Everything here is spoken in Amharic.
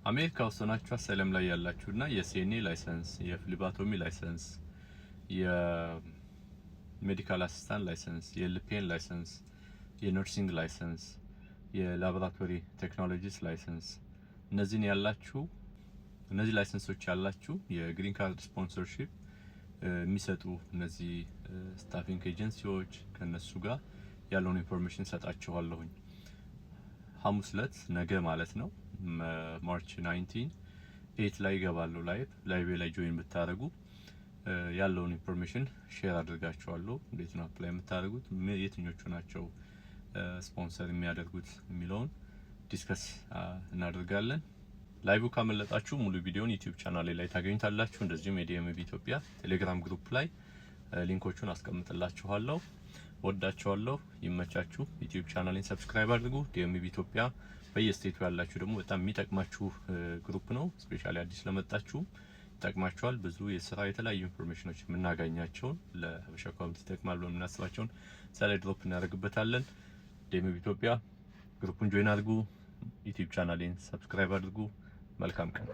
አሜሪካ ውስጥ ሆናችሁ አሳይለም ላይ ያላችሁና የሲኤንኤ ላይሰንስ፣ የፍሊባቶሚ ላይሰንስ፣ የሜዲካል አሲስታንት ላይሰንስ፣ የኤልፒኤን ላይሰንስ፣ የነርሲንግ ላይሰንስ፣ የላቦራቶሪ ቴክኖሎጂስ ላይሰንስ እነዚህ ላይሰንሶች ያላችሁ የግሪን ካርድ ስፖንሰርሺፕ የሚሰጡ እነዚህ ስታፊንግ ኤጀንሲዎች ከነሱ ጋር ያለውን ኢንፎርሜሽን ሰጣችኋለሁኝ። ሐሙስ ዕለት ነገ ማለት ነው ማርች 19 8 ላይ ይገባለሁ ላይቭ ላይ ጆይን ብታደርጉ ያለውን ኢንፎርሜሽን ሼር አድርጋችኋለሁ። እንዴት ነው አፕላይ የምታደርጉት፣ የትኞቹ ናቸው ስፖንሰር የሚያደርጉት የሚለውን ዲስከስ እናደርጋለን። ላይቭ ካመለጣችሁ ሙሉ ቪዲዮን ዩቲዩብ ቻናሌ ላይ ታገኙታላችሁ። እንደዚሁም የዲኤምቪ ኢትዮጵያ ቴሌግራም ግሩፕ ላይ ሊንኮቹን አስቀምጥላችኋለሁ። ወዳችኋለሁ። ይመቻችሁ። ዩቲዩብ ቻናሌን ሰብስክራይብ አድርጉ። ዲኤምቪ ኢትዮጵያ በየስቴቱ ያላችሁ ደግሞ በጣም የሚጠቅማችሁ ግሩፕ ነው። ስፔሻሊ አዲስ ለመጣችሁ ይጠቅማችኋል። ብዙ የስራ የተለያዩ ኢንፎርሜሽኖች የምናገኛቸውን ለሀበሻ ኮሚኒቲ ይጠቅማል ብለን የምናስባቸውን ዛሬ ድሮፕ እናደርግበታለን። ዲኤምቪ ኢትዮጵያ ግሩፑን ጆይን አድርጉ። ዩቲዩብ ቻናሌን ሰብስክራይብ አድርጉ። መልካም ቀን።